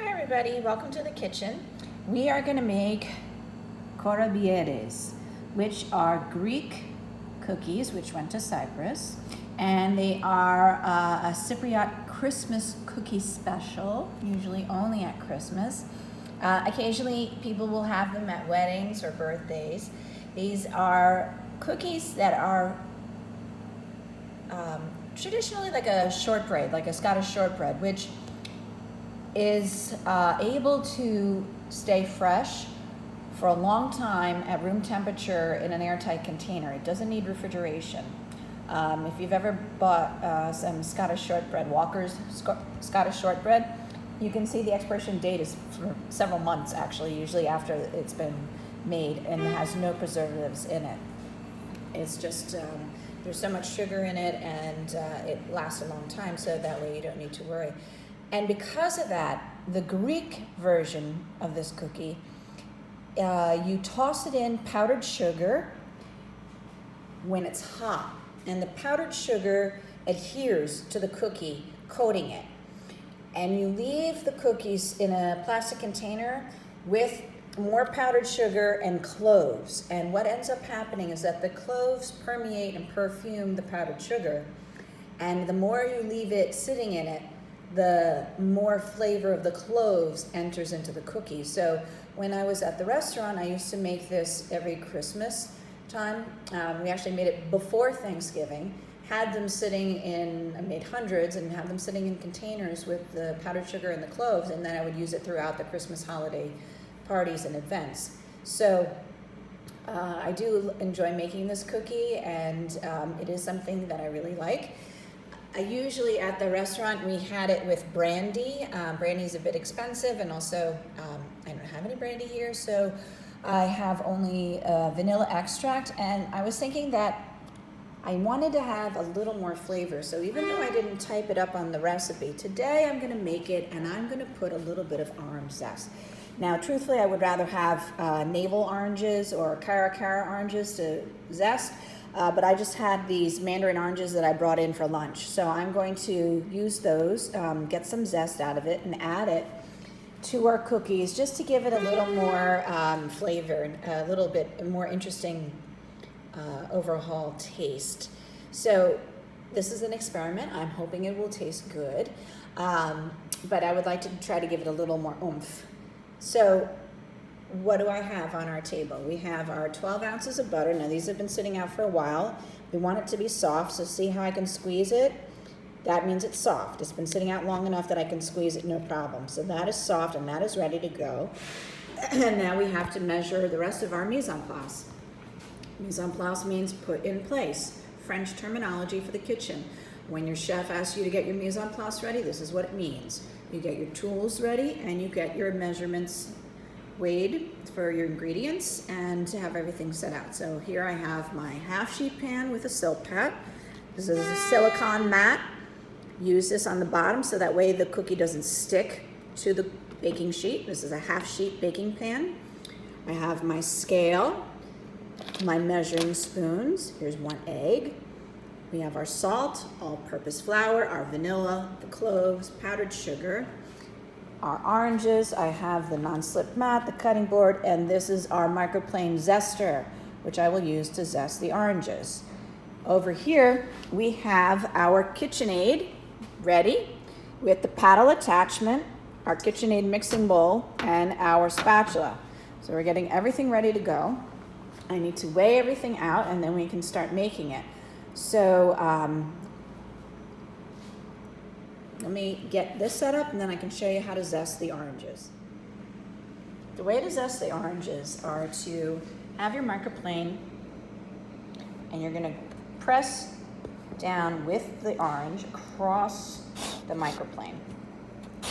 Hi everybody, welcome to the kitchen. We are going to make Kourambiedes, which are Greek cookies which went to Cyprus, and they are a Cypriot Christmas cookie special, usually only at Christmas. Occasionally people will have them at weddings or birthdays. These are cookies that are traditionally like a shortbread, like a Scottish shortbread, which is able to stay fresh for a long time at room temperature in an airtight container. It doesn't need refrigeration. If you've ever bought some Scottish shortbread, Walker's Scottish shortbread, you can see the expiration date is for several months actually, usually after it's been made, and it has no preservatives in it. It's just, there's so much sugar in it, and it lasts a long time, so that way you don't need to worry. And because of that, the Greek version of this cookie, you toss it in powdered sugar when it's hot, and the powdered sugar adheres to the cookie, coating it. And you leave the cookies in a plastic container with more powdered sugar and cloves. And what ends up happening is that the cloves permeate and perfume the powdered sugar. And the more you leave it sitting in it, the more flavor of the cloves enters into the cookie. So when I was at the restaurant, I used to make this every Christmas time. We actually made it before Thanksgiving, had them sitting in, I made hundreds and had them sitting in containers with the powdered sugar and the cloves, and then I would use it throughout the Christmas holiday parties and events. So I do enjoy making this cookie, and it is something that I really like. I usually at the restaurant, we had it with brandy. Brandy is a bit expensive, and also I don't have any brandy here, so I have only vanilla extract. And I was thinking that I wanted to have a little more flavor, so even though I didn't type it up on the recipe, today I'm going to make it, and I'm going to put a little bit of orange zest. Now, truthfully, I would rather have navel oranges or cara oranges to zest. But I just had these mandarin oranges that I brought in for lunch. So I'm going to use those, get some zest out of it, and add it to our cookies just to give it a little more flavor and a little bit more interesting overall taste. So this is an experiment. I'm hoping it will taste good. But I would like to try to give it a little more oomph. So what do I have on our table? We have our 12 ounces of butter. Now these have been sitting out for a while. We want it to be soft, so see how I can squeeze it? That means it's soft. It's been sitting out long enough that I can squeeze it, no problem. So that is soft and that is ready to go. And now we have to measure the rest of our mise en place. Mise en place means put in place. French terminology for the kitchen. When your chef asks you to get your mise en place ready, this is what it means. You get your tools ready and you get your measurements weighed for your ingredients and to have everything set out. So here I have my half sheet pan with a silk pat. This is a silicone mat. Use this on the bottom so that way the cookie doesn't stick to the baking sheet. This is a half sheet baking pan. I have my scale, my measuring spoons. Here's one egg. We have our salt, all-purpose flour, our vanilla, the cloves, powdered sugar, our oranges. I have the non-slip mat, the cutting board, and this is our microplane zester, which I will use to zest the oranges. Over here, we have our KitchenAid ready with the paddle attachment, our KitchenAid mixing bowl, and our spatula. So we're getting everything ready to go. I need to weigh everything out, and then we can start making it. So let me get this set up, and then I can show you how to zest the oranges. The way to zest the oranges are to have your microplane, and you're going to press down with the orange across the microplane.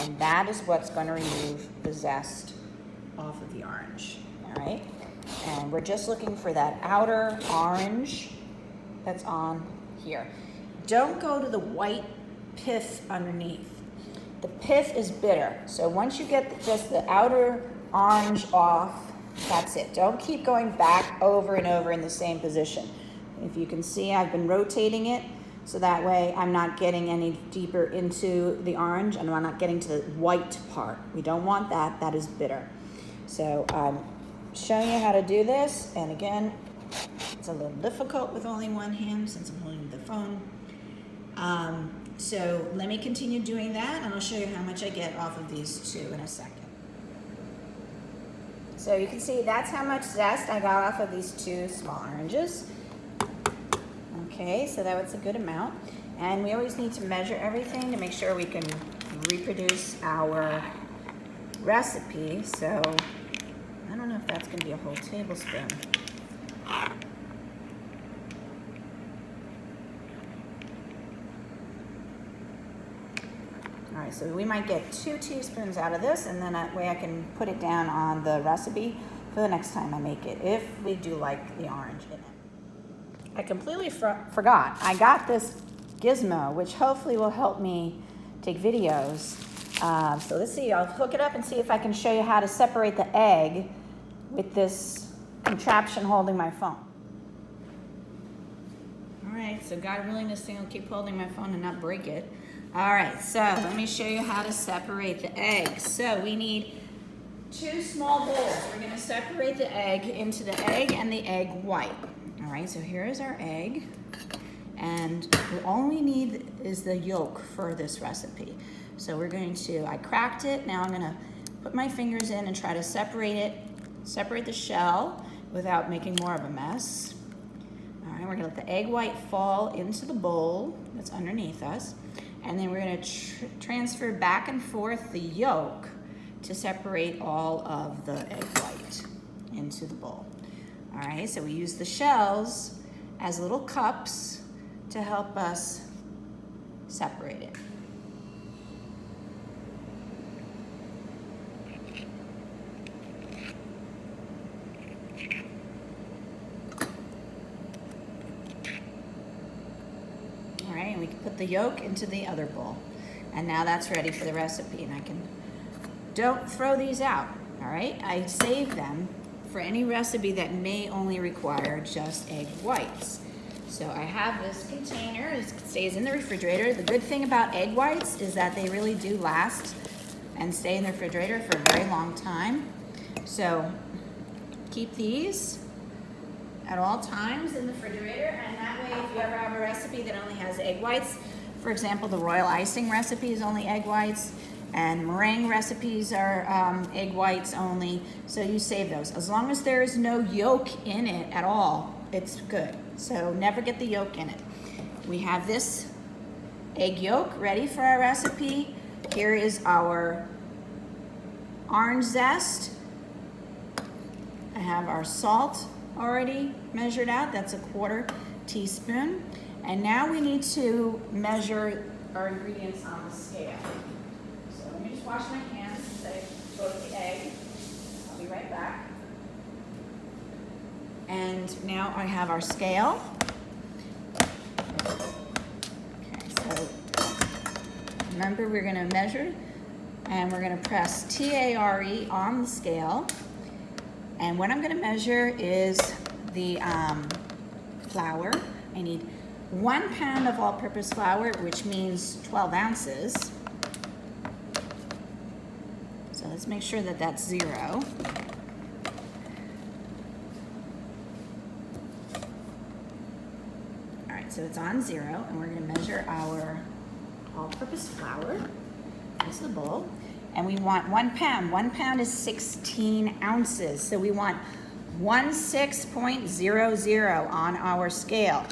And that is what's going to remove the zest off of the orange. All right? And we're just looking for that outer orange that's on here. Don't go to the white pith underneath. The pith is bitter. So once you get just the outer orange off, that's it. Don't keep going back over and over in the same position. If you can see, I've been rotating it So that way I'm not getting any deeper into the orange and I'm not getting to the white part. We don't want that, that is bitter. So I'm showing you how to do this, and again, it's a little difficult with only one hand since I'm holding the phone. So let me continue doing that, and I'll show you how much I get off of these two in a second. So you can see that's how much zest I got off of these two small oranges. Okay, so that was a good amount. And we always need to measure everything to make sure we can reproduce our recipe. So I don't know if that's going to be a whole tablespoon. All right, so we might get 2 teaspoons out of this, and then that way I can put it down on the recipe for the next time I make it, if we do like the orange in it. I completely forgot. I got this gizmo, which hopefully will help me take videos. So let's see, I'll hook it up and see if I can show you how to separate the egg with this contraption holding my phone. All right, so God willing, this thing will keep holding my phone and not break it. All right, so let me show you how to separate the egg. So we need 2 small bowls. We're gonna separate the egg into the egg and the egg white. All right, so here is our egg. And all we need is the yolk for this recipe. So we're going to, I cracked it. Now I'm gonna put my fingers in and try to separate it, separate the shell without making more of a mess. All right, we're gonna let the egg white fall into the bowl that's underneath us. And then we're gonna transfer back and forth the yolk to separate all of the egg white into the bowl. All right, so we use the shells as little cups to help us separate it. All right, and we can put the yolk into the other bowl. And now that's ready for the recipe, and I can, don't throw these out, all right? I save them for any recipe that may only require just egg whites. So I have this container, it stays in the refrigerator. The good thing about egg whites is that they really do last and stay in the refrigerator for a very long time. So keep these at all times in the refrigerator, and that way if you ever have a recipe that only has egg whites, for example, the royal icing recipe is only egg whites, and meringue recipes are egg whites only, so you save those. As long as there is no yolk in it at all, it's good. So never get the yolk in it. We have this egg yolk ready for our recipe. Here is our orange zest. I have our salt already measured out. That's a 1/4 teaspoon. And now we need to measure our ingredients on the scale. So let me just wash my hands since I broke the egg. I'll be right back. And now I have our scale. Okay, so remember we're gonna measure and we're gonna press T-A-R-E on the scale. And what I'm gonna measure is the flour. I need 1 pound of all-purpose flour, which means 12 ounces. So let's make sure that that's 0. All right, so it's on 0, and we're gonna measure our all-purpose flour into the bowl. And we want 1 pound. 1 pound is 16 ounces. So we want 16.00 on our scale.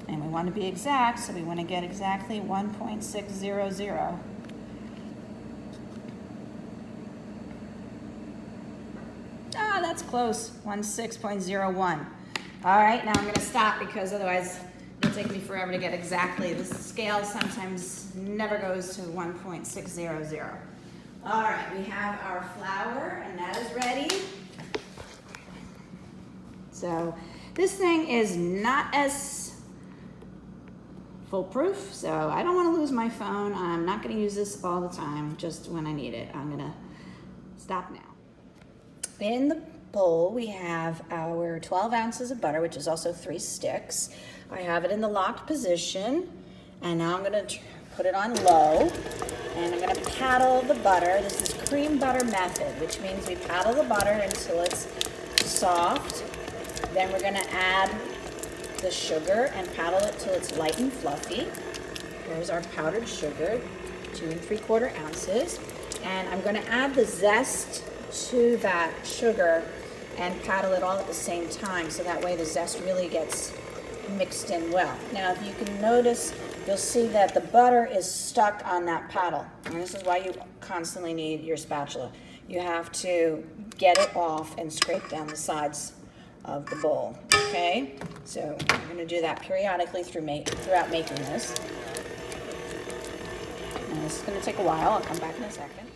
And we want to be exact, so we want to get exactly 1.600. Ah, that's close, 16.01. All right, now I'm going to stop because otherwise it'll take me forever to get exactly. This scale sometimes never goes to 1.600. All right, we have our flour, and that is ready. So this thing is not as foolproof, so I don't want to lose my phone. I'm not going to use this all the time, just when I need it. I'm going to stop now. In the bowl, we have our 12 ounces of butter, which is also 3 sticks. I have it in the locked position, and now I'm going to put it on low, and I'm going to paddle the butter. This is cream butter method, which means we paddle the butter until it's soft. Then we're going to add the sugar and paddle it till it's light and fluffy. Here's our powdered sugar, 2 3/4 ounces. And I'm going to add the zest to that sugar and paddle it all at the same time, so that way the zest really gets mixed in well. Now, if you can notice, you'll see that the butter is stuck on that paddle. And this is why you constantly need your spatula. You have to get it off and scrape down the sides of the bowl, okay? So I'm going to do that periodically throughout making this. And this is going to take a while. I'll come back in a second.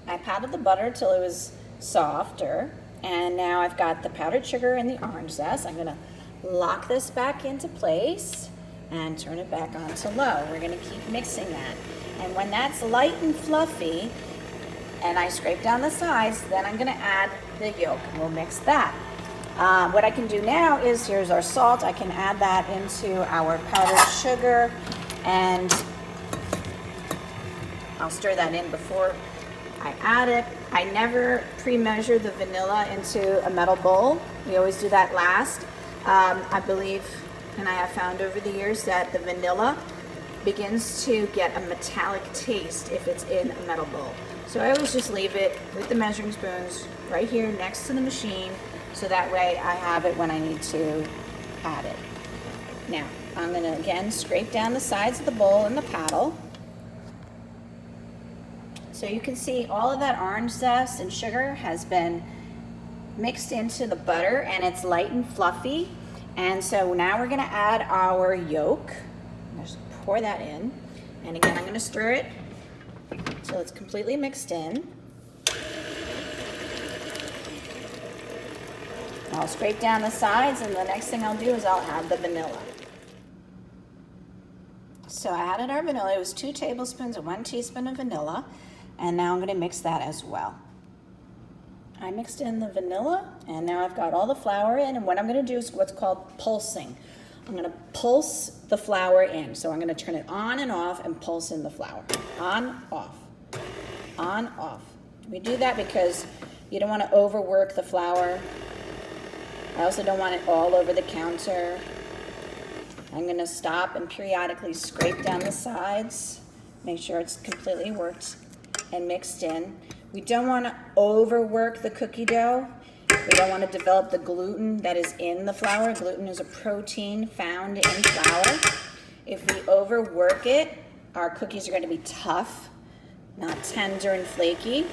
I paddled the butter till it was softer, and now I've got the powdered sugar and the orange zest. I'm going to lock this back into place and turn it back on to low. We're going to keep mixing that. And when that's light and fluffy, and I scrape down the sides, then I'm going to add the yolk, and we'll mix that. What I can do now is, here's our salt. I can add that into our powdered sugar, and I'll stir that in before I add it. I never pre-measure the vanilla into a metal bowl. We always do that last. I believe, and I have found over the years, that the vanilla begins to get a metallic taste if it's in a metal bowl. So I always just leave it with the measuring spoons right here next to the machine, so that way I have it when I need to add it. Now, I'm going to again scrape down the sides of the bowl and the paddle. So you can see all of that orange zest and sugar has been mixed into the butter, and it's light and fluffy. And so now we're going to add our yolk. Just pour that in. And again, I'm going to stir it until it's completely mixed in. I'll scrape down the sides, and the next thing I'll do is I'll add the vanilla. So I added our vanilla. It was 2 tablespoons and 1 teaspoon of vanilla. And now I'm going to mix that as well. I mixed in the vanilla, and now I've got all the flour in, and what I'm going to do is what's called pulsing. I'm going to pulse the flour in. So I'm going to turn it on and off and pulse in the flour. On, off. On, off. We do that because you don't want to overwork the flour. I also don't want it all over the counter. I'm going to stop and periodically scrape down the sides. Make sure it's completely worked and mixed in. We don't want to overwork the cookie dough. We don't want to develop the gluten that is in the flour. Gluten is a protein found in flour. If we overwork it, our cookies are going to be tough, not tender and flaky.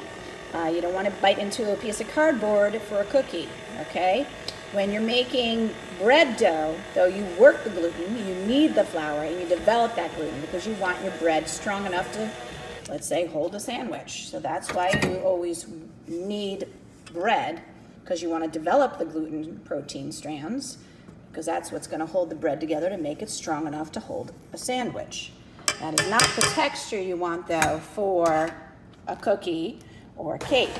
You don't want to bite into a piece of cardboard for a cookie, okay? When you're making bread dough, though, you work the gluten, you need the flour, and you develop that gluten because you want your bread strong enough to, let's say, hold a sandwich. So that's why you always need bread, because you want to develop the gluten protein strands, because that's what's going to hold the bread together to make it strong enough to hold a sandwich. That is not the texture you want, though, for a cookie or a cake.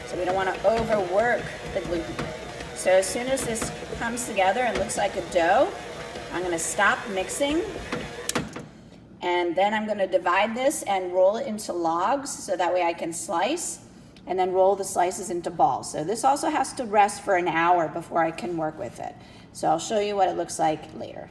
So we don't want to overwork the gluten. So as soon as this comes together and looks like a dough, I'm going to stop mixing. And then I'm going to divide this and roll it into logs so that way I can slice, and then roll the slices into balls. So this also has to rest for an hour before I can work with it. So I'll show you what it looks like later.